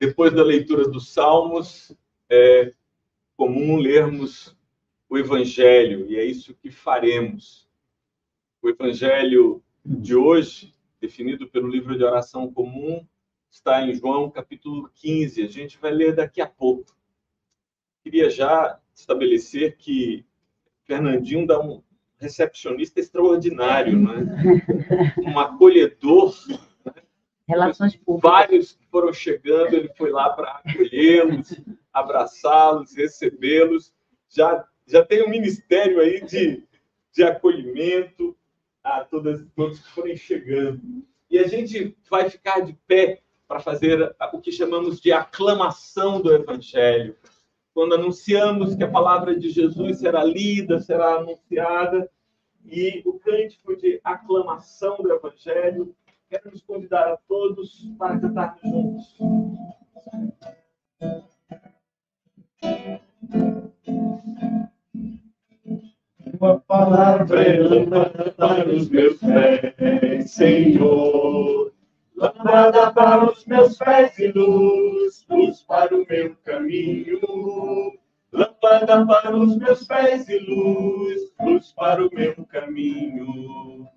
Depois da leitura dos Salmos, é comum lermos o Evangelho, e é isso que faremos. O Evangelho de hoje, definido pelo livro de oração comum, está em João, capítulo 15. A gente vai ler daqui a pouco. Queria já estabelecer que Fernandinho dá um recepcionista extraordinário, né? Um acolhedor. Relações públicas. Vários que foram chegando, ele foi lá para acolhê-los, abraçá-los, recebê-los. Já tem um ministério aí de acolhimento a todos que forem chegando. E a gente vai ficar de pé para fazer o que chamamos de aclamação do Evangelho. Quando anunciamos que a palavra de Jesus será lida, será anunciada, e o cântico de aclamação do Evangelho, quero nos convidar a todos para cantarmos juntos. Tua palavra é lâmpada para os meus pés, Senhor. Lâmpada para os meus pés e luz para o meu caminho. Lâmpada para os meus pés e luz para o meu caminho.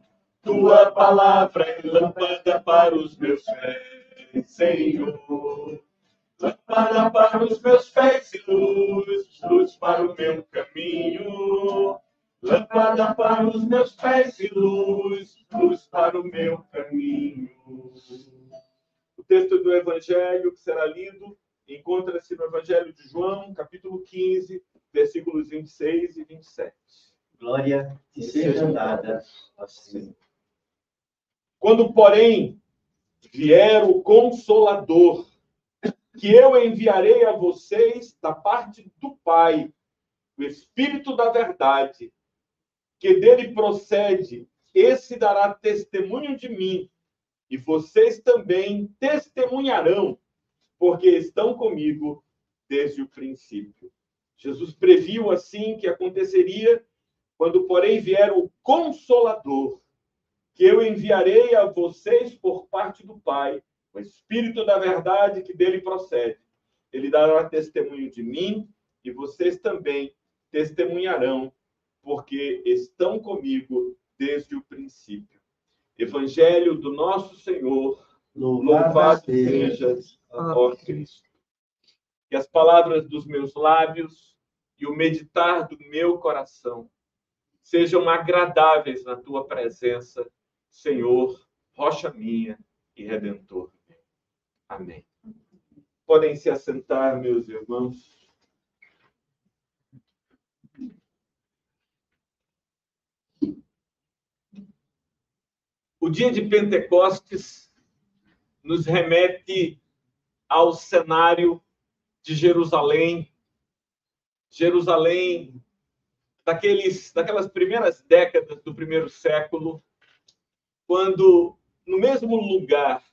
Tua palavra é lâmpada para os meus pés, Senhor. Lâmpada para os meus pés e luz para o meu caminho. Lâmpada para os meus pés e luz para o meu caminho. O texto do Evangelho que será lido encontra-se no Evangelho de João, capítulo 15, versículos 26 e 27. Glória te seja dada, ó Senhor. Quando, porém, vier o Consolador, que eu enviarei a vocês da parte do Pai, o Espírito da verdade, que dele procede, esse dará testemunho de mim, e vocês também testemunharão, porque estão comigo desde o princípio. Jesus previu assim que aconteceria quando, porém, vier o Consolador, que eu enviarei a vocês por parte do Pai, o Espírito da verdade que dele procede. Ele dará testemunho de mim, e vocês também testemunharão, porque estão comigo desde o princípio. Evangelho do nosso Senhor, louvado sejas, ó Cristo. Que as palavras dos meus lábios e o meditar do meu coração sejam agradáveis na tua presença, Senhor, rocha minha e redentor. Amém. Podem se assentar, meus irmãos. O dia de Pentecostes nos remete ao cenário de Jerusalém. Jerusalém, daquelas primeiras décadas do primeiro século, quando, no mesmo lugar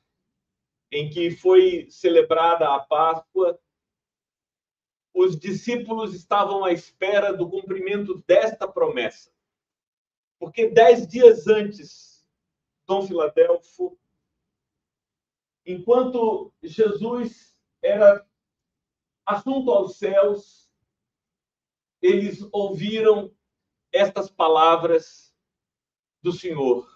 em que foi celebrada a Páscoa, os discípulos estavam à espera do cumprimento desta promessa. Porque 10 dias antes, Dom Filadelfo, enquanto Jesus era assunto aos céus, eles ouviram estas palavras do Senhor.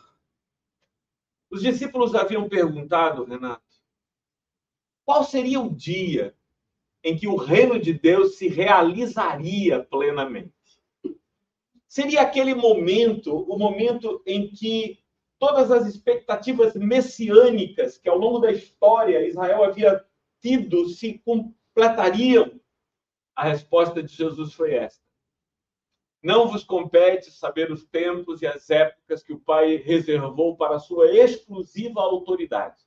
Os discípulos haviam perguntado, Renato, qual seria o dia em que o reino de Deus se realizaria plenamente? Seria aquele momento, o momento em que todas as expectativas messiânicas que ao longo da história Israel havia tido se completariam? A resposta de Jesus foi esta: não vos compete saber os tempos e as épocas que o Pai reservou para a sua exclusiva autoridade,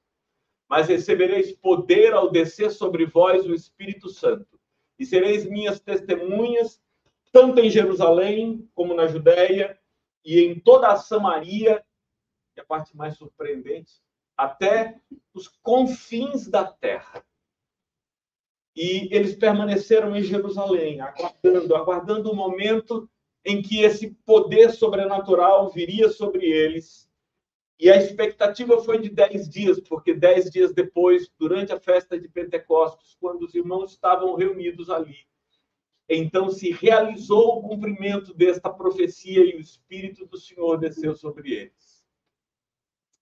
mas recebereis poder ao descer sobre vós o Espírito Santo, e sereis minhas testemunhas, tanto em Jerusalém como na Judéia e em toda a Samaria, e a parte mais surpreendente, até os confins da terra. E eles permaneceram em Jerusalém, aguardando o momento em que esse poder sobrenatural viria sobre eles E a expectativa foi de 10 dias, porque 10 dias depois, durante a festa de Pentecostes, quando os irmãos estavam reunidos ali, então se realizou o cumprimento desta profecia e o Espírito do Senhor desceu sobre eles.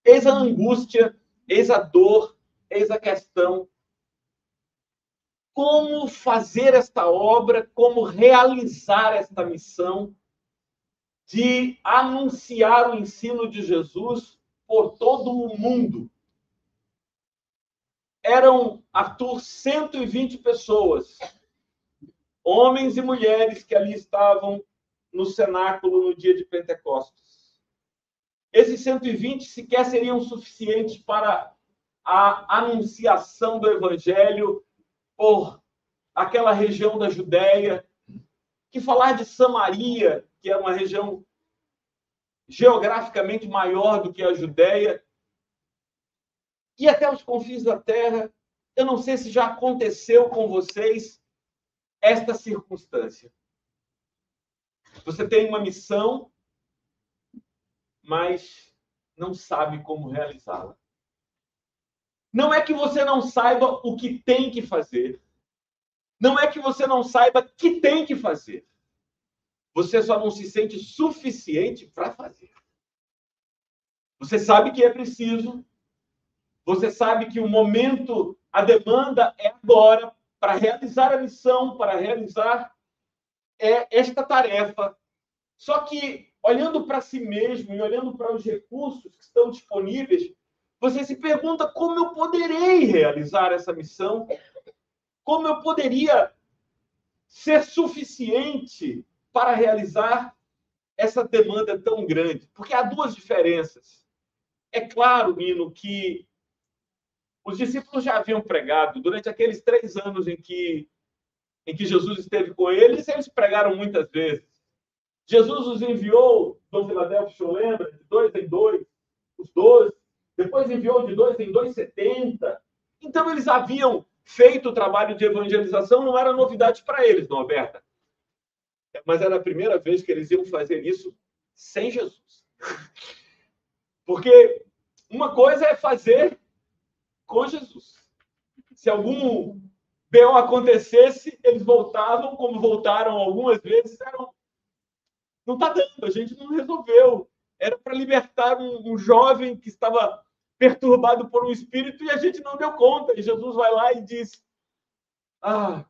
Eis a angústia, eis a dor, eis a questão. Como fazer esta obra, como realizar esta missão de anunciar o ensino de Jesus por todo o mundo. Eram, Arthur, 120 pessoas, homens e mulheres que ali estavam no cenáculo no dia de Pentecostes. Esses 120 sequer seriam suficientes para a anunciação do evangelho por aquela região da Judéia, que falar de Samaria, que é uma região geograficamente maior do que a Judéia, e até os confins da terra. Eu não sei se já aconteceu com vocês esta circunstância. Você tem uma missão, mas não sabe como realizá-la. Não é que você não saiba o que tem que fazer. Não é que você não saiba que tem que fazer. Você só não se sente suficiente para fazer. Você sabe que é preciso. Você sabe que o momento, a demanda é agora para realizar a missão, para realizar esta tarefa. Só que, olhando para si mesmo e olhando para os recursos que estão disponíveis, você se pergunta como eu poderei realizar essa missão? Como eu poderia ser suficiente para realizar essa demanda tão grande? Porque há duas diferenças. É claro, Nino, que os discípulos já haviam pregado durante aqueles 3 anos em que Jesus esteve com eles, eles pregaram muitas vezes. Jesus os enviou, Dom Filadélfio, lembra, de 2 em 2, os 12, depois enviou de 2 em 2, 70. Então, eles haviam feito o trabalho de evangelização, não era novidade para eles, não, Alberta? Mas era a primeira vez que eles iam fazer isso sem Jesus. Porque uma coisa é fazer com Jesus. Se algum B.O. acontecesse, eles voltavam, como voltaram algumas vezes, não está dando, a gente não resolveu. Era para libertar um jovem que estava perturbado por um espírito e a gente não deu conta. E Jesus vai lá e diz: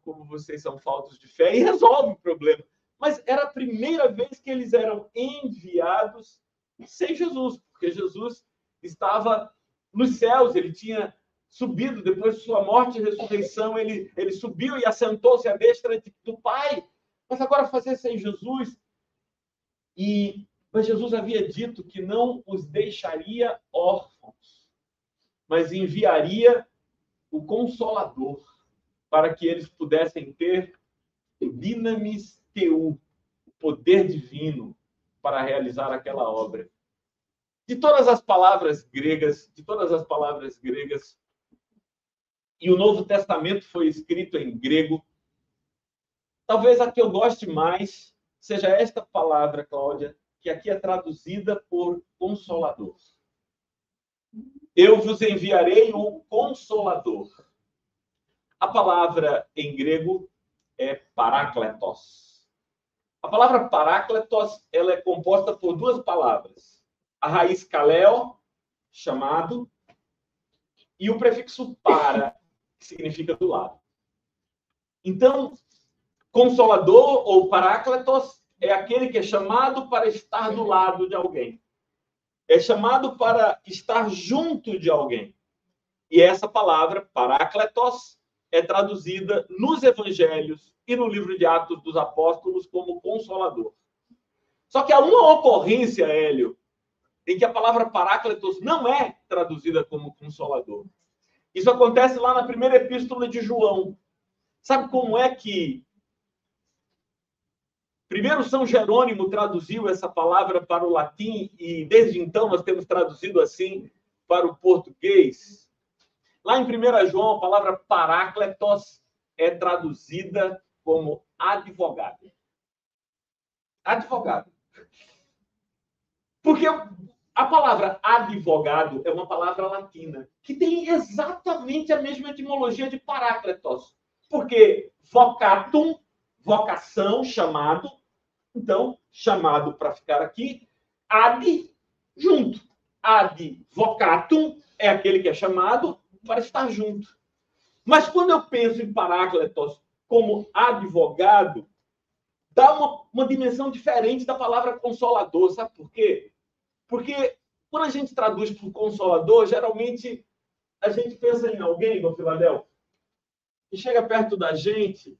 como vocês são faltos de fé, e resolve o problema. Mas era a primeira vez que eles eram enviados sem Jesus, porque Jesus estava nos céus, ele tinha subido depois de sua morte e ressurreição, ele subiu e assentou-se à destra do Pai. Mas agora fazer sem Jesus. Mas Jesus havia dito que não os deixaria órfãos, mas enviaria o Consolador para que eles pudessem ter dinamis teu, o poder divino para realizar aquela obra. De todas as palavras gregas, e o Novo Testamento foi escrito em grego, talvez a que eu goste mais seja esta palavra, Cláudia, que aqui é traduzida por Consolador. Eu vos enviarei o Consolador. A palavra em grego é Parácletos. A palavra Parácletos, ela é composta por 2 palavras. A raiz kaleo, chamado, e o prefixo para, que significa do lado. Então, Consolador ou Parácletos é aquele que é chamado para estar do lado de alguém. É chamado para estar junto de alguém. E essa palavra, Parácletos, é traduzida nos evangelhos e no livro de Atos dos Apóstolos como Consolador. Só que há uma ocorrência, Hélio, em que a palavra Parácletos não é traduzida como Consolador. Isso acontece lá na primeira epístola de João. Sabe como é que primeiro São Jerônimo traduziu essa palavra para o latim e desde então nós temos traduzido assim para o português? Lá em 1 João, a palavra Parácletos é traduzida como advogado. Advogado. Porque A palavra advogado é uma palavra latina que tem exatamente a mesma etimologia de parácletos. Porque vocatum, vocação, chamado. Então, chamado para ficar aqui, ad, junto. Ad vocatum é aquele que é chamado para estar junto. Mas quando eu penso em parácletos como advogado, dá uma dimensão diferente da palavra consolador. Sabe por quê? Porque quando a gente traduz por consolador, geralmente a gente pensa em alguém, no Filadélfia, que chega perto da gente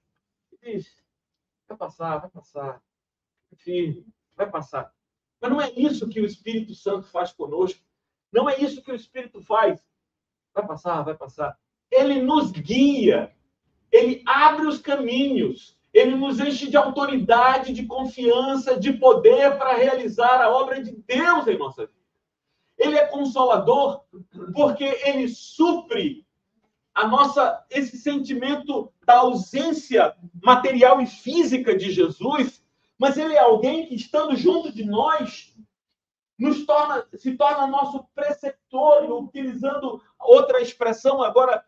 e diz: vai passar, enfim, vai passar. Mas não é isso que o Espírito Santo faz conosco. Não é isso que o Espírito faz. Vai passar. Ele nos guia. Ele abre os caminhos. Ele nos enche de autoridade, de confiança, de poder para realizar a obra de Deus em nossa vida. Ele é consolador porque ele supre esse sentimento da ausência material e física de Jesus, mas ele é alguém que, estando junto de nós, se torna nosso preceptor, utilizando outra expressão agora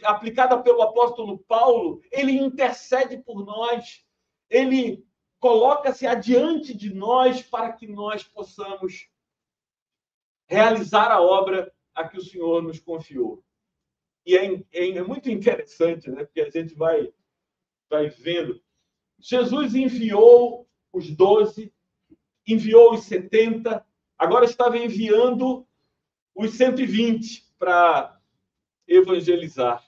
aplicada pelo apóstolo Paulo, ele intercede por nós, ele coloca-se adiante de nós para que nós possamos realizar a obra a que o Senhor nos confiou. E é muito interessante, né? Porque a gente vai vendo. Jesus enviou os 12, enviou os 70, agora estava enviando os 120 para evangelizar,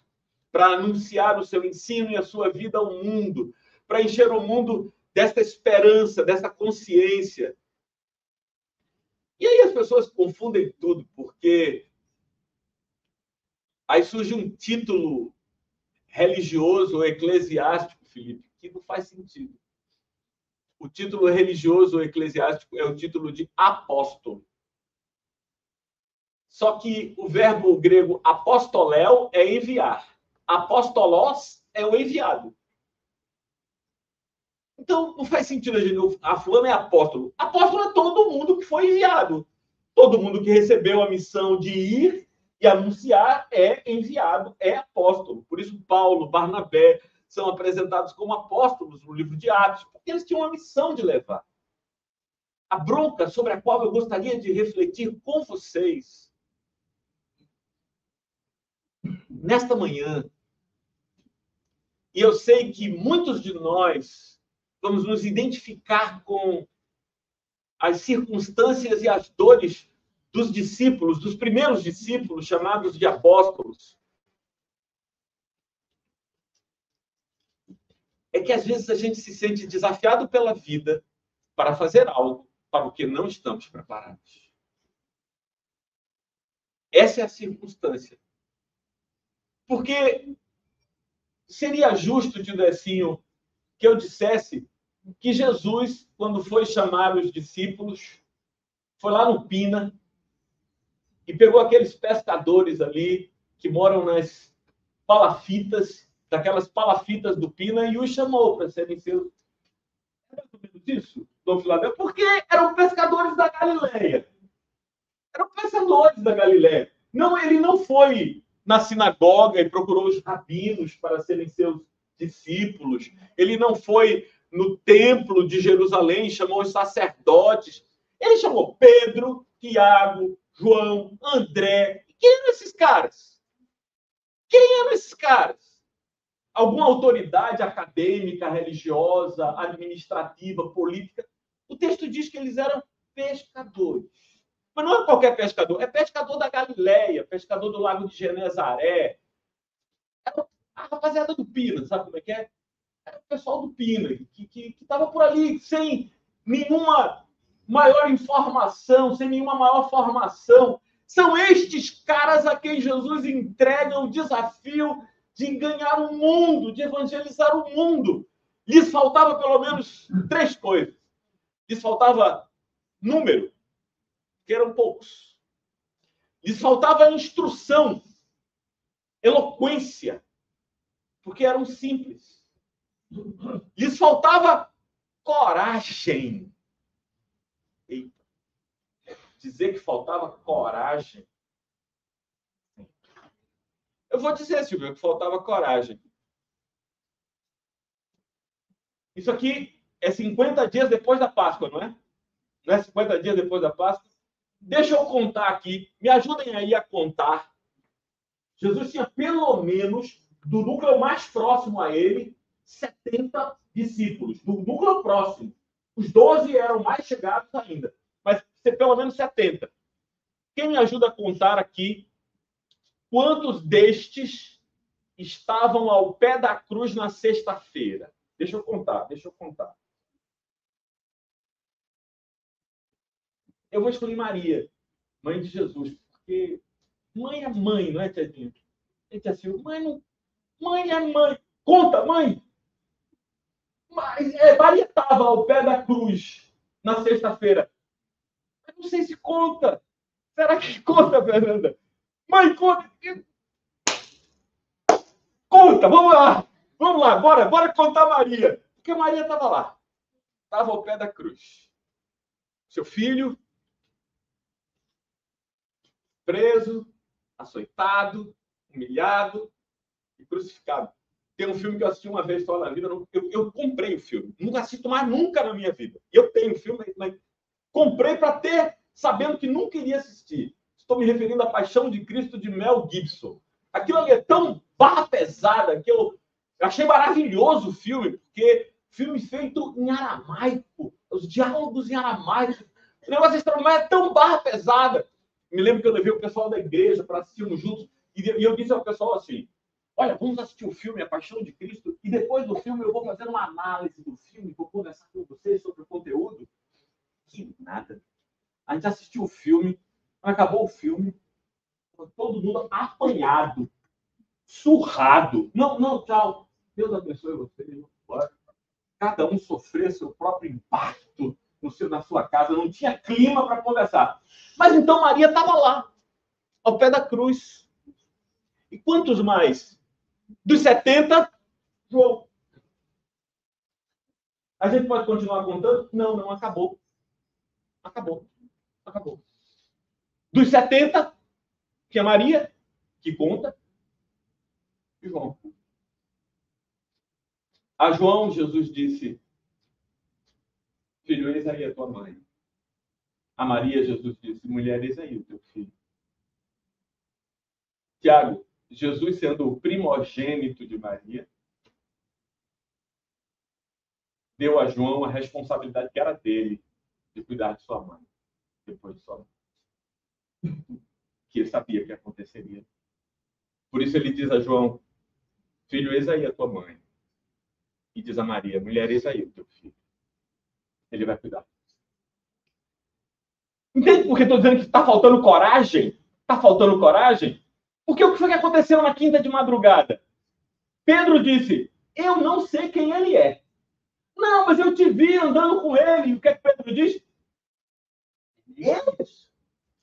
para anunciar o seu ensino e a sua vida ao mundo, para encher o mundo dessa esperança, dessa consciência. E aí as pessoas confundem tudo, porque aí surge um título religioso ou eclesiástico, Felipe, que não faz sentido. O título religioso ou eclesiástico é o título de apóstolo. Só que o verbo grego apostoléu é enviar. Apóstolos é o enviado. Então, não faz sentido a gente... A fulana é apóstolo. Apóstolo é todo mundo que foi enviado. Todo mundo que recebeu a missão de ir e anunciar é enviado, é apóstolo. Por isso, Paulo, Barnabé são apresentados como apóstolos no livro de Atos, porque eles tinham uma missão de levar. A bronca sobre a qual eu gostaria de refletir com vocês nesta manhã, e eu sei que muitos de nós vamos nos identificar com as circunstâncias e as dores dos discípulos, dos primeiros discípulos chamados de apóstolos. É que às vezes a gente se sente desafiado pela vida para fazer algo para o que não estamos preparados. Essa é a circunstância. Porque seria justo, tio Decinho, que eu dissesse que Jesus, quando foi chamar os discípulos, foi lá no Pina e pegou aqueles pescadores ali que moram nas palafitas, daquelas palafitas do Pina, e os chamou para serem seus. É mais ou menos isso, Dom Filadélfio? Porque eram pescadores da Galileia. Eram pescadores da Galileia. Não, ele não foi na sinagoga e procurou os rabinos para serem seus discípulos. Ele não foi no templo de Jerusalém e chamou os sacerdotes. Ele chamou Pedro, Tiago, João, André. Quem eram esses caras? Quem eram esses caras? Alguma autoridade acadêmica, religiosa, administrativa, política? O texto diz que eles eram pescadores. Mas não é qualquer pescador, é pescador da Galileia, pescador do Lago de Genezaré. Era a rapaziada do Pina, sabe como é que é? Era o pessoal do Pina, que estava por ali sem nenhuma maior informação, sem nenhuma maior formação. São estes caras a quem Jesus entrega o desafio de ganhar o mundo, de evangelizar o mundo. Lhes faltava pelo menos 3 coisas. Lhes faltava número, que eram poucos. Lhes faltava instrução, eloquência, porque eram simples. Lhes faltava coragem. Eita. dizer que faltava coragem. Eu vou dizer, Silvio, que faltava coragem. Isso aqui é 50 dias depois da Páscoa, não é? Não é 50 dias depois da Páscoa? Deixa eu contar aqui. Me ajudem aí a contar. Jesus tinha pelo menos, do núcleo mais próximo a ele, 70 discípulos. Do núcleo próximo. Os 12 eram mais chegados ainda. Mas pelo menos 70. Quem me ajuda a contar aqui quantos destes estavam ao pé da cruz na sexta-feira? Deixa eu contar. Eu vou escolher Maria, mãe de Jesus, porque mãe é mãe, não é, Tiadinho? Gente, assim, mãe é mãe. Conta, mãe! Mas Maria estava ao pé da cruz na sexta-feira. Eu não sei se conta. Será que conta, Fernanda? Mãe, conta! Conta, vamos lá, bora contar Maria. Porque Maria estava lá. Estava ao pé da cruz. Seu filho, preso, açoitado, humilhado e crucificado. Tem um filme que eu assisti uma vez só na vida. Eu comprei o filme. Nunca assisto mais nunca na minha vida. Eu tenho o filme, mas comprei para ter, sabendo que nunca iria assistir. Estou me referindo à Paixão de Cristo de Mel Gibson. Aquilo ali é tão barra pesada que eu achei maravilhoso o filme, porque filme feito em aramaico, os diálogos em aramaico. O negócio é tão barra pesada. Me lembro que eu levei o pessoal da igreja para assistirmos juntos e eu disse ao pessoal assim: olha, vamos assistir o filme A Paixão de Cristo e depois do filme eu vou fazer uma análise do filme, vou conversar com vocês sobre o conteúdo. Que nada. A gente assistiu o filme, acabou o filme, todo mundo apanhado, surrado. Não, tchau. Deus abençoe você. Cada um sofreu seu próprio impacto na sua casa. Não tinha clima para conversar. Mas então Maria estava lá, ao pé da cruz. E quantos mais? Dos 70, João. A gente pode continuar contando? Não, acabou. Acabou. Dos 70, que é Maria, que conta, e João. A João, Jesus disse: filho, eis aí a tua mãe. A Maria, Jesus disse: mulher, eis aí o teu filho. Tiago, Jesus sendo o primogênito de Maria, deu a João a responsabilidade que era dele de cuidar de sua mãe, depois de sua mãe. Que ele sabia que aconteceria. Por isso ele diz a João: filho, eis aí a tua mãe. E diz a Maria: mulher, eis aí o teu filho. Ele vai cuidar. Entende por que estou dizendo que está faltando coragem? Está faltando coragem? Porque o que foi que aconteceu na quinta de madrugada? Pedro disse: eu não sei quem ele é. Não, mas eu te vi andando com ele. E o que é que Pedro disse?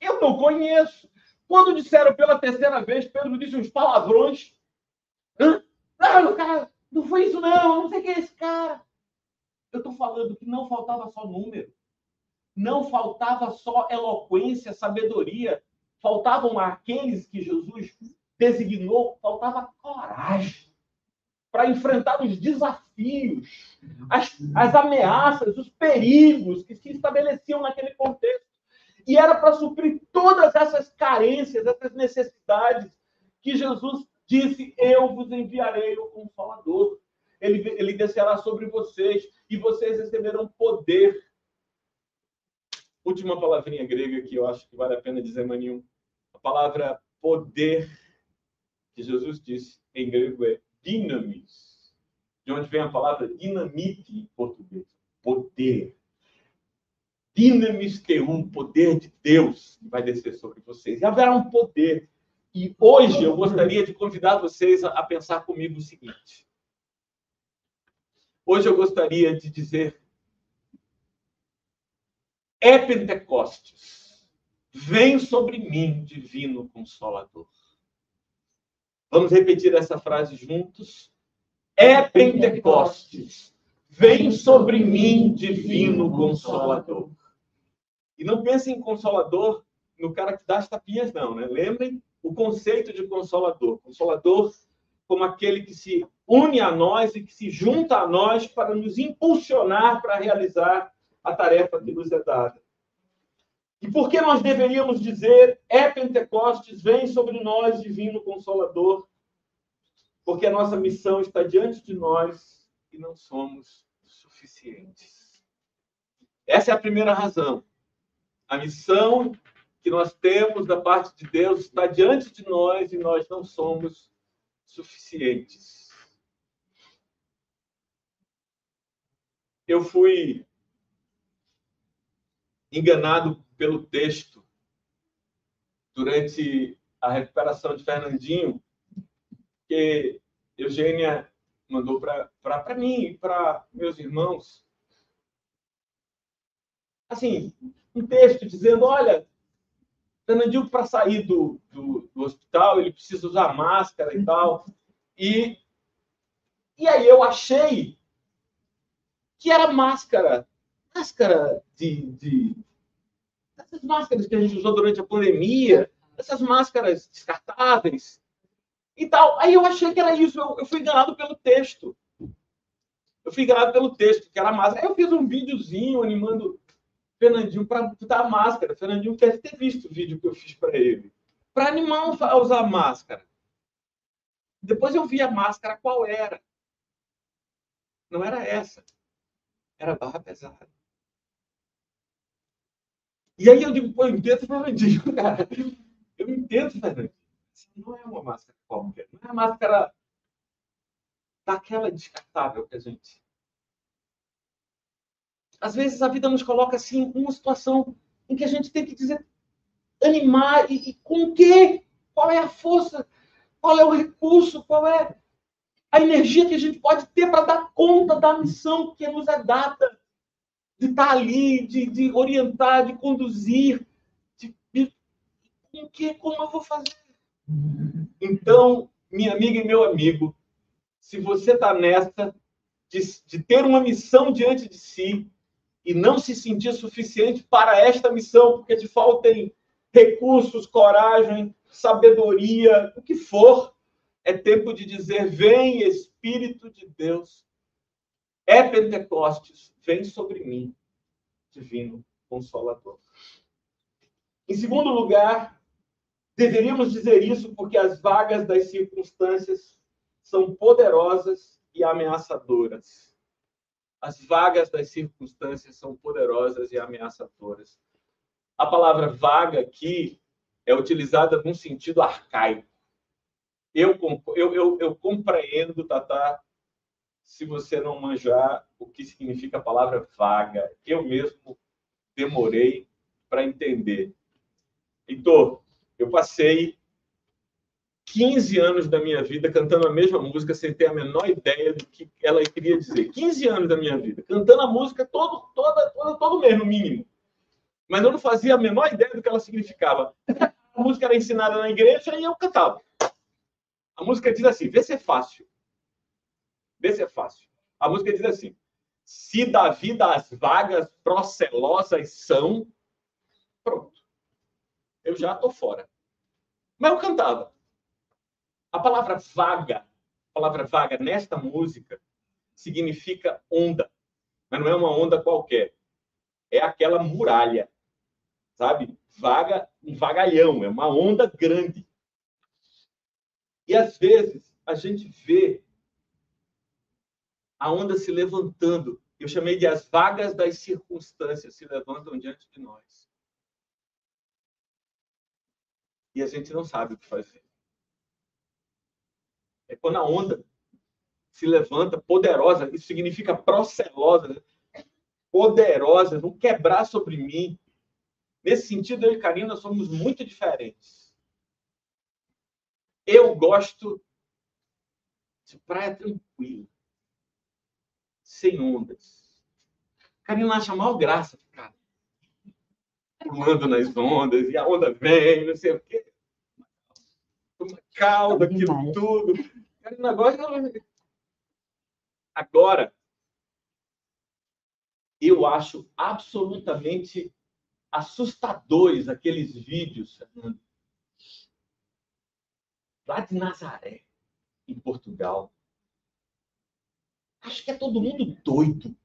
Eu não conheço. Quando disseram pela terceira vez, Pedro disse uns palavrões. Não, cara, não foi isso não sei quem é esse cara. Eu estou falando que não faltava só número. Não faltava só eloquência, sabedoria. Faltavam aqueles que Jesus designou, faltava coragem para enfrentar os desafios, as ameaças, os perigos que se estabeleciam naquele contexto. E era para suprir todas essas carências, essas necessidades, que Jesus disse: eu vos enviarei o Consolador. Ele descerá sobre vocês e vocês receberão poder. Última palavrinha grega que eu acho que vale a pena dizer, Maninho. A palavra poder que Jesus disse em grego é dinamis. De onde vem a palavra dinamite em português? Poder. Dinamis teum, poder de Deus que vai descer sobre vocês. E haverá um poder. E hoje eu gostaria de convidar vocês a pensar comigo o seguinte. Hoje eu gostaria de dizer: é Pentecostes. Vem sobre mim, divino Consolador. Vamos repetir essa frase juntos? É Pentecostes. Vem sobre mim, divino Consolador. E não pensem em consolador no cara que dá as tapinhas, não, né? Lembrem o conceito de consolador. Consolador como aquele que se une a nós e que se junta a nós para nos impulsionar para realizar a tarefa que nos é dada. E por que nós deveríamos dizer, é Pentecostes, vem sobre nós, divino Consolador? Porque a nossa missão está diante de nós e não somos suficientes. Essa é a primeira razão. A missão que nós temos da parte de Deus está diante de nós e nós não somos suficientes. Eu fui enganado pelo texto durante a recuperação de Fernandinho, que Eugênia mandou para mim e para meus irmãos. Assim, um texto dizendo, olha, Fernandinho, para sair do hospital, ele precisa usar máscara e tal. E aí eu achei que era máscara essas máscaras que a gente usou durante a pandemia, essas máscaras descartáveis e tal. Aí eu achei que era isso. Eu fui enganado pelo texto. Que era máscara. Aí eu fiz um videozinho animando Fernandinho para botar a máscara. Fernandinho deve ter visto o vídeo que eu fiz para ele. Para animar a usar máscara. Depois eu vi a máscara qual era. Não era essa. Era barra pesada. E aí eu digo, pô, eu entendo Fernandinho, cara. Eu entendo, Fernandinho. Não é uma máscara qualquer. Não é a máscara daquela descartável que a gente... Às vezes a vida nos coloca assim, em uma situação em que a gente tem que dizer, animar, e com o quê? Qual é a força? Qual é o recurso? Qual é a energia que a gente pode ter para dar conta da missão que nos é dada? De estar ali, de orientar, de conduzir. Como eu vou fazer? Então, minha amiga e meu amigo, se você está nessa de ter uma missão diante de si e não se sentir suficiente para esta missão, porque te faltem recursos, coragem, sabedoria, o que for, é tempo de dizer, vem Espírito de Deus, é Pentecostes, vem sobre mim, divino Consolador. Em segundo lugar, deveríamos dizer isso porque as vagas das circunstâncias são poderosas e ameaçadoras. As vagas das circunstâncias são poderosas e ameaçadoras. A palavra vaga aqui é utilizada num sentido arcaico. Eu compreendo, Tatá, se você não manjar o que significa a palavra vaga. Eu mesmo demorei para entender. Heitor, eu passei 15 anos da minha vida cantando a mesma música sem ter a menor ideia do que ela queria dizer. 15 anos da minha vida, cantando a música todo mês, no mínimo. Mas eu não fazia a menor ideia do que ela significava. A música era ensinada na igreja e eu cantava. A música diz assim, vê se é fácil. Vê se é fácil. A música diz assim, se da vida as vagas procelosas são... Pronto. Eu já estou fora. Mas eu cantava. A palavra vaga nesta música significa onda. Mas não é uma onda qualquer. É aquela muralha. Sabe? Vaga, um vagalhão. É uma onda grande. E às vezes a gente vê a onda se levantando. Eu chamei de as vagas das circunstâncias se levantam diante de nós. E a gente não sabe o que fazer. É quando a onda se levanta, poderosa, isso significa procelosa, poderosa, não quebrar sobre mim. Nesse sentido, eu e Karina somos muito diferentes. Eu gosto de praia tranquila, sem ondas. Karina acha a maior graça ficar pulando nas ondas, e a onda vem, não sei o quê. Uma calda, aquilo tudo. Karina gosta... Agora, eu acho absolutamente assustadores aqueles vídeos, Fernando, lá de Nazaré, em Portugal. Acho que é todo mundo doido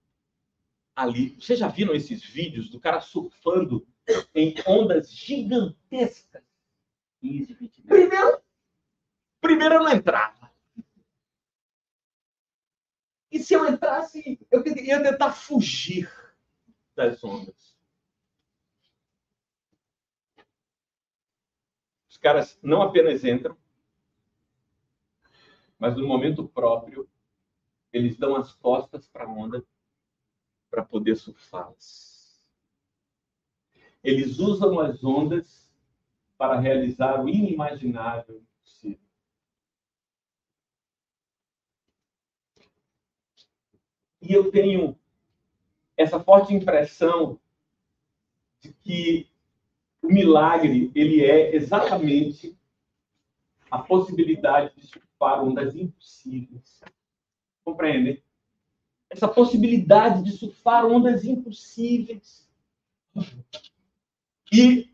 ali. Vocês já viram esses vídeos do cara surfando em ondas gigantescas? 15, 20 metros. Primeiro eu não entrava. E se eu entrasse, eu ia tentar fugir das ondas. Os caras não apenas entram, mas no momento próprio, eles dão as costas para a onda para poder surfá-las. Eles usam as ondas para realizar o inimaginável possível. E eu tenho essa forte impressão de que o milagre, ele é exatamente a possibilidade de surfar ondas impossíveis. Compreendem? Essa possibilidade de surfar ondas impossíveis. E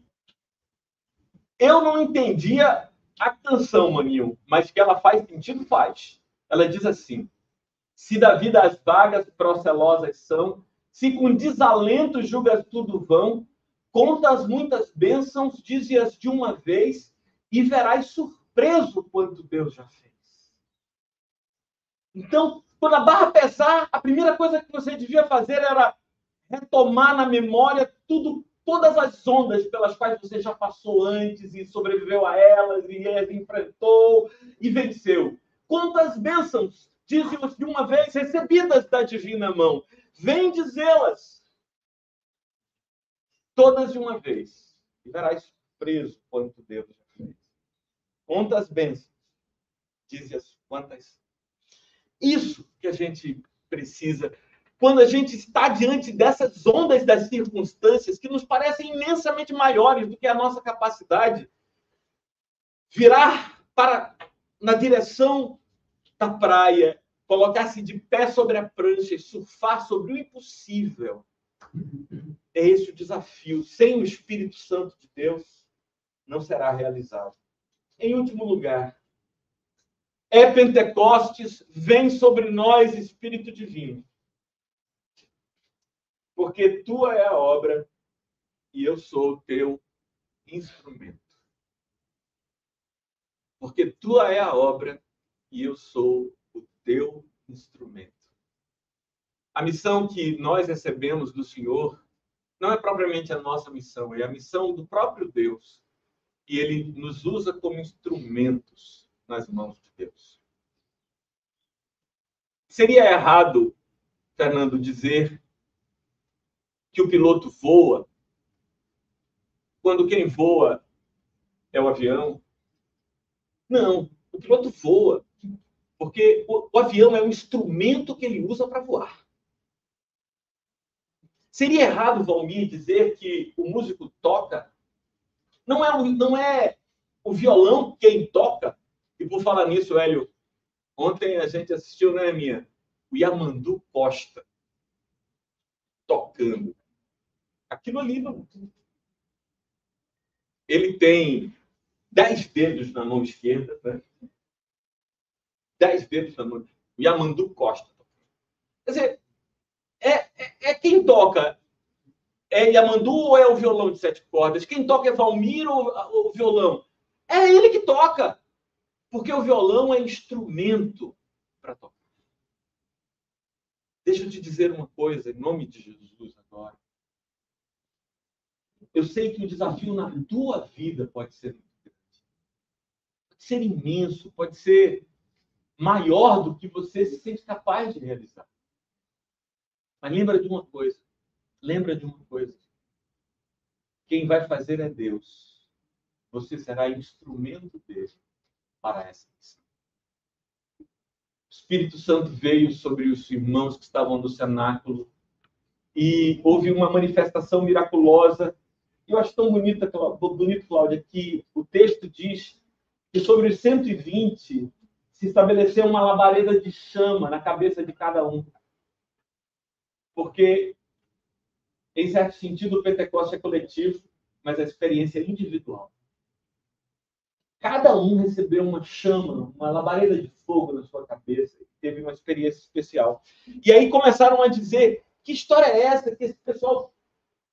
eu não entendia a canção, maninho, mas que ela faz sentido, faz. Ela diz assim: se da vida as vagas procelosas são, se com desalento julgas tudo vão, contas muitas bênçãos, dize-as de uma vez, e verás surpreso quanto Deus já fez. Então, quando a barra pesar, a primeira coisa que você devia fazer era retomar na memória todas as ondas pelas quais você já passou antes e sobreviveu a elas, e as enfrentou e venceu. Quantas bênçãos, dize-os de uma vez, recebidas da divina mão. Vem dizê-las todas de uma vez, e verás surpreso quanto Deus já fez. Quantas bênçãos, dize-as quantas. Isso que a gente precisa quando a gente está diante dessas ondas das circunstâncias que nos parecem imensamente maiores do que a nossa capacidade, virar na direção da praia, colocar-se de pé sobre a prancha e surfar sobre o impossível. É esse o desafio. Sem o Espírito Santo de Deus, não será realizado. Em último lugar, é Pentecostes, vem sobre nós Espírito Divino. Porque tua é a obra e eu sou o teu instrumento. Porque tua é a obra e eu sou o teu instrumento. A missão que nós recebemos do Senhor não é propriamente a nossa missão, é a missão do próprio Deus. E Ele nos usa como instrumentos nas mãos de Deus. Seria errado, Fernando, dizer que o piloto voa quando quem voa é o avião? Não, o piloto voa porque o avião é um instrumento que ele usa para voar. Seria errado, Valmir, dizer que o músico toca? Não é o violão quem toca? E por falar nisso, Hélio, ontem a gente assistiu, né, minha? O Yamandu Costa tocando. Aquilo ali, ele tem 10 dedos na mão esquerda, né? 10 dedos na mão. O Yamandu Costa. Quer dizer, é quem toca. É Yamandu ou é o violão de 7 cordas? Quem toca é Valmir ou o violão? É ele que toca. Porque o violão é instrumento para tocar. Deixa eu te dizer uma coisa, em nome de Jesus agora. Eu sei que o desafio na tua vida pode ser muito grande. Pode ser imenso, pode ser maior do que você se sente capaz de realizar. Mas lembra de uma coisa. Lembra de uma coisa. Quem vai fazer é Deus. Você será instrumento dele para essa missão. O Espírito Santo veio sobre os irmãos que estavam no cenáculo e houve uma manifestação miraculosa. Eu acho tão bonito, Cláudia, que o texto diz que sobre os 120 se estabeleceu uma labareda de chama na cabeça de cada um. Porque Em certo sentido, o Pentecoste é coletivo, mas a experiência é individual. Cada um recebeu uma chama, uma labareda de fogo na sua cabeça, teve uma experiência especial. E aí começaram a dizer, que história é essa que esse pessoal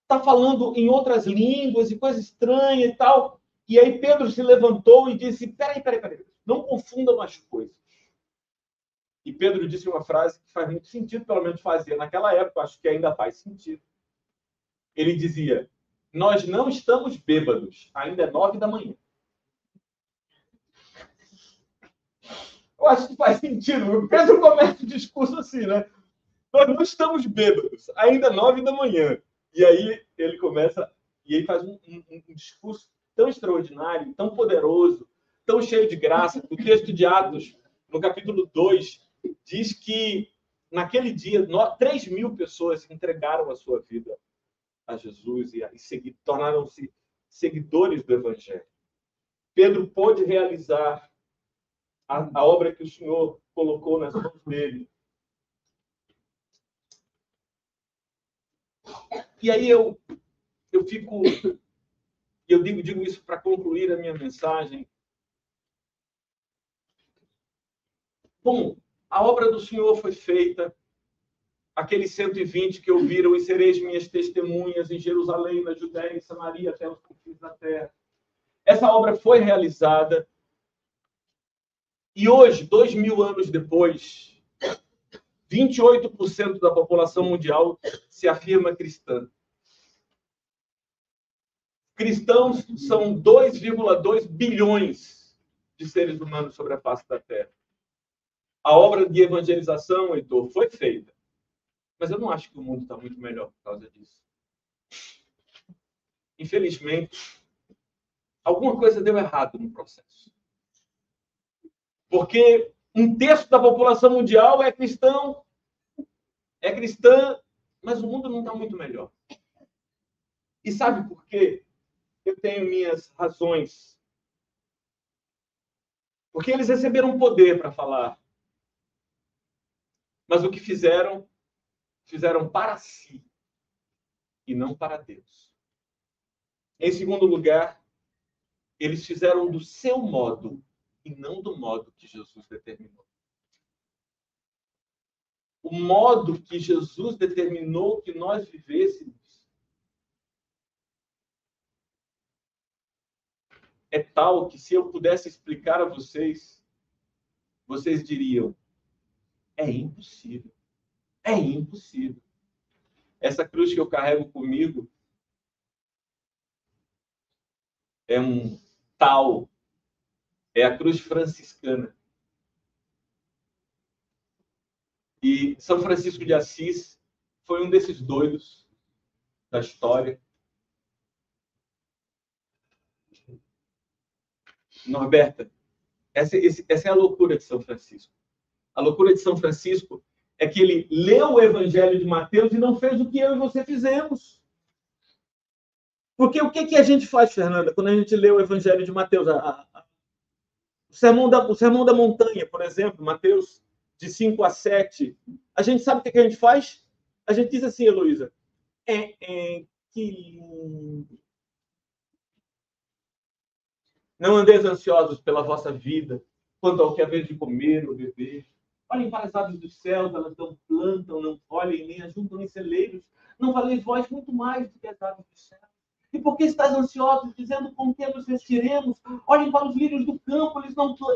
está falando em outras línguas e coisa estranha e tal? E aí Pedro se levantou e disse, peraí, não confundam as coisas. E Pedro disse uma frase que faz muito sentido, pelo menos fazia naquela época, acho que ainda faz sentido. Ele dizia, nós não estamos bêbados, ainda é 9 da manhã. Eu acho que faz sentido. O Pedro começa o discurso assim, né? Nós não estamos bêbados, ainda 9 da manhã. E aí ele começa, e ele faz um discurso tão extraordinário, tão poderoso, tão cheio de graça. O texto de Atos, no capítulo 2, diz que naquele dia 3.000 pessoas entregaram a sua vida a Jesus e tornaram-se seguidores do Evangelho. Pedro pôde realizar a obra que o Senhor colocou nas mãos dele. E aí eu digo isso para concluir a minha mensagem. Bom, a obra do Senhor foi feita. Aqueles 120 que ouviram, e sereis minhas testemunhas em Jerusalém, na Judéia, em Samaria, até os confins da terra. Essa obra foi realizada. E hoje, 2000 anos depois, 28% da população mundial se afirma cristã. Cristãos são 2,2 bilhões de seres humanos sobre a face da Terra. A obra de evangelização, Heitor, foi feita. Mas eu não acho que o mundo está muito melhor por causa disso. Infelizmente, alguma coisa deu errado no processo. Porque 1/3 da população mundial é cristã, mas o mundo não está muito melhor. E sabe por quê? Eu tenho minhas razões. Porque eles receberam poder para falar. Mas o que fizeram para si e não para Deus. Em segundo lugar, eles fizeram do seu modo e não do modo que Jesus determinou. O modo que Jesus determinou que nós vivêssemos é tal que, se eu pudesse explicar a vocês, vocês diriam, é impossível. É impossível. Essa cruz que eu carrego comigo é é a cruz franciscana. E São Francisco de Assis foi um desses doidos da história. Norberta, essa é a loucura de São Francisco. A loucura de São Francisco é que ele leu o Evangelho de Mateus e não fez o que eu e você fizemos. Porque o que a gente faz, Fernanda, quando a gente lê o Evangelho de Mateus? O Sermão da Montanha, por exemplo, Mateus de 5 a 7. A gente sabe o que a gente faz? A gente diz assim, Heloísa, que lindo. Não andeis ansiosos pela vossa vida, quanto ao que é vez de comer ou beber. Olhem para as aves dos céus, elas não plantam, não colhem, nem ajuntam em celeiros. Não valeis vós muito mais do que as aves dos céus? E por que estáis ansiosos, dizendo com que nos vestiremos? Olhem para os lírios do campo,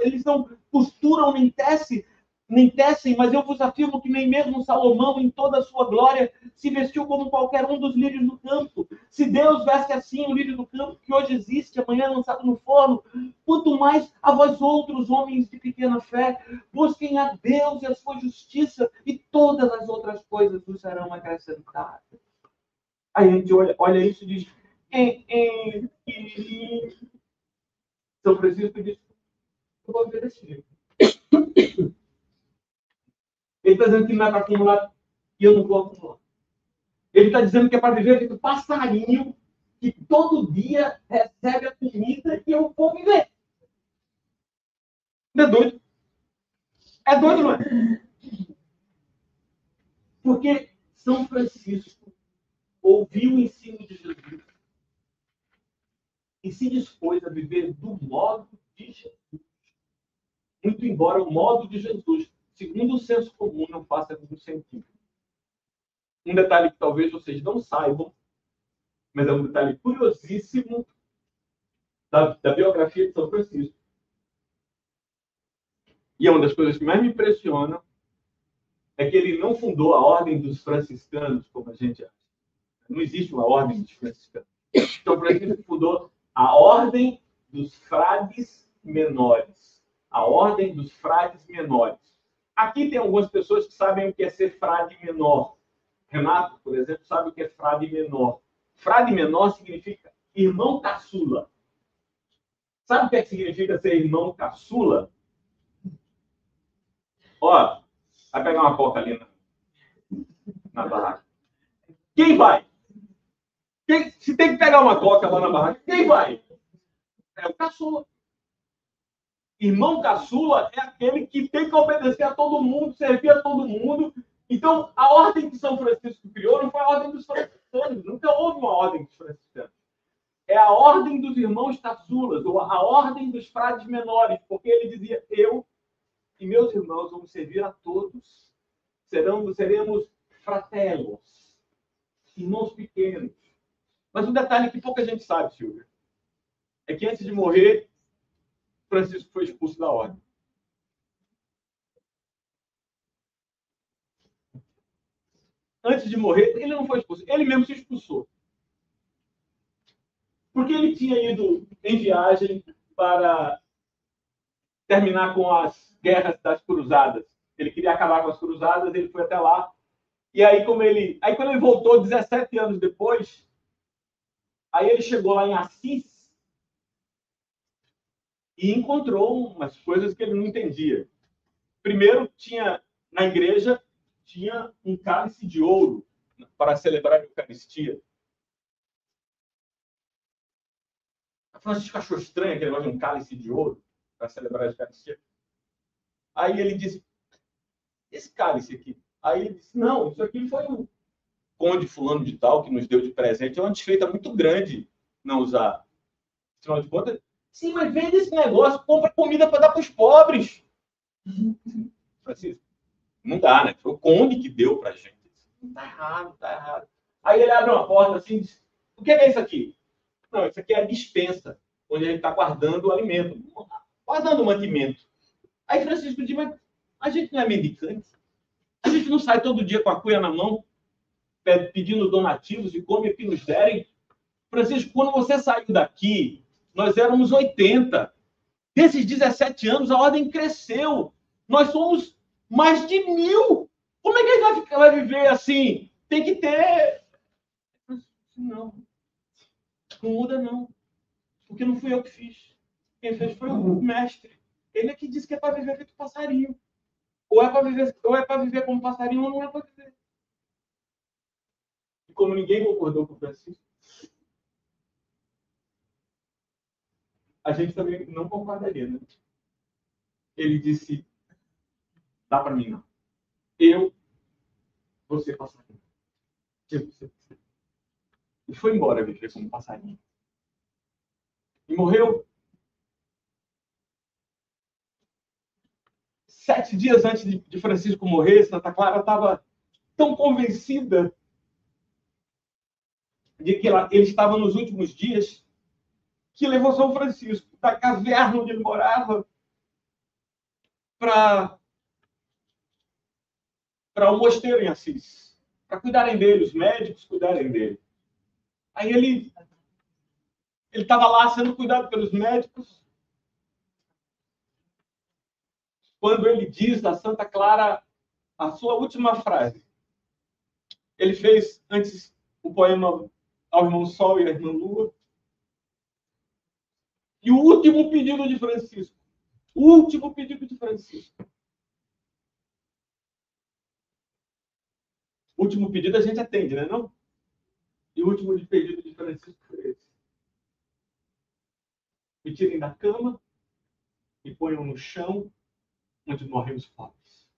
eles não costuram nem tecem, mas eu vos afirmo que nem mesmo Salomão, em toda a sua glória, se vestiu como qualquer um dos lírios do campo. Se Deus veste assim o lírio do campo, que hoje existe, amanhã lançado no forno, quanto mais a vós outros, homens de pequena fé, busquem a Deus e a sua justiça, e todas as outras coisas vos serão acrescentadas. Aí a gente olha isso e diz, São Francisco diz, eu vou ver desse jeito. Ele está dizendo que não é para acumular e eu não vou acumular. Ele está dizendo que é para viver feito passarinho que todo dia recebe a comida e eu vou viver. Não é doido? É doido, não é? Porque São Francisco ouviu o ensino de Jesus e se dispôs a viver do modo de Jesus. Muito embora o modo de Jesus, segundo o senso comum, não faça nenhum sentido. Um detalhe que talvez vocês não saibam, mas é um detalhe curiosíssimo da biografia de São Francisco. E é uma das coisas que mais me impressionam, é que ele não fundou a ordem dos franciscanos, como a gente acha. Não existe uma ordem dos franciscanos. São Francisco fundou a ordem dos frades menores. A ordem dos frades menores. Aqui tem algumas pessoas que sabem o que é ser frade menor. Renato, por exemplo, sabe o que é frade menor. Frade menor significa irmão caçula. Sabe o que significa ser irmão caçula? Ó, vai pegar uma coca ali na barraca. Quem vai? Se tem que pegar uma coca lá na barraca, quem vai? É o caçula. Irmão caçula é aquele que tem que obedecer a todo mundo, servir a todo mundo. Então, a ordem que São Francisco criou não foi a ordem dos franciscanos. Nunca houve uma ordem dos franciscanos. É a ordem dos irmãos caçulas, ou a ordem dos frades menores, porque ele dizia, eu e meus irmãos vamos servir a todos. Seremos fratelos, irmãos pequenos. Mas um detalhe que pouca gente sabe, Silvia, é que antes de morrer, Francisco foi expulso da ordem. Antes de morrer, ele não foi expulso. Ele mesmo se expulsou. Porque ele tinha ido em viagem para terminar com as guerras das cruzadas. Ele queria acabar com as cruzadas, ele foi até lá. E aí, quando ele voltou 17 anos depois, aí ele chegou lá em Assis e encontrou umas coisas que ele não entendia. Primeiro, na igreja, tinha um cálice de ouro para celebrar a Eucaristia. Francisco achou estranho aquele negócio de um cálice de ouro para celebrar a Eucaristia. Aí ele disse, esse cálice aqui. Aí ele disse, não, isso aqui foi um conde fulano de tal que nos deu de presente. É uma desfeita muito grande não usar. Afinal de contas, sim, mas vende esse negócio, compra comida para dar para os pobres. Francisco, não dá, né? Foi o conde que deu para a gente. Tá errado, tá errado. Aí ele abre uma porta assim e diz, o que é isso aqui? Não, isso aqui é a despensa, onde a gente está guardando o alimento, guardando o mantimento. Aí Francisco diz, mas a gente não é mendicante? A gente não sai todo dia com a cuia na mão, pedindo donativos e come o que nos derem? Francisco, quando você saiu daqui, nós éramos 80. Desses 17 anos, a ordem cresceu. Nós somos mais de 1000. Como é que a gente vai viver assim? Tem que ter... Não. Não muda, não. Porque não fui eu que fiz. Quem fez foi o mestre. Ele é que disse que é para viver feito passarinho. Ou é para viver como passarinho, ou não é para viver. E como ninguém concordou com o Francisco, a gente também não concordaria, né? Ele disse, dá para mim não. Eu vou ser passarinho. E foi embora viver como passarinho. E morreu 7 dias antes de Francisco morrer. Santa Clara estava tão convencida de que ele estava nos últimos dias, que levou São Francisco da caverna onde ele morava para o mosteiro em Assis, para cuidarem dele, os médicos cuidarem dele. Aí ele estava lá sendo cuidado pelos médicos, quando ele diz a Santa Clara a sua última frase. Ele fez antes o poema ao irmão Sol e à irmã Lua. E o último pedido de Francisco. O último pedido de Francisco. O último pedido a gente atende, né, não? E o último pedido de Francisco foi esse. Me tirem da cama e ponham no chão onde morrem os pobres.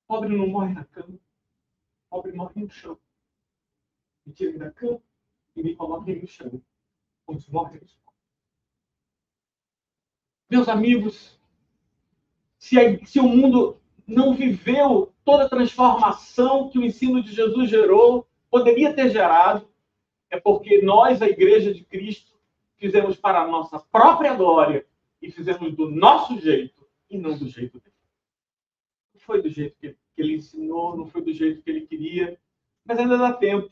Pobre não morre na cama. Pobre morre no chão. Me tirem da cama e me coloquem no chão. Onde morrem os pobres. Meus amigos, se o mundo não viveu toda a transformação que o ensino de Jesus gerou, poderia ter gerado, é porque nós, a Igreja de Cristo, fizemos para a nossa própria glória e fizemos do nosso jeito e não do jeito dele. Não foi do jeito que ele ensinou, não foi do jeito que ele queria, mas ainda dá tempo.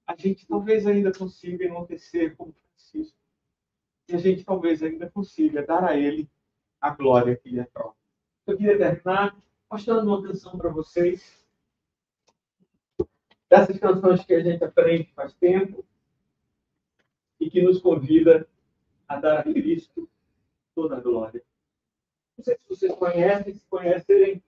A gente talvez ainda consiga enaltecer como Francisco. E a gente talvez ainda consiga dar a ele a glória que lhe é própria. Eu queria terminar mostrando uma canção para vocês. Dessas canções que a gente aprende faz tempo e que nos convida a dar a Cristo toda a glória. Não sei se vocês conhecem, se conhecerem.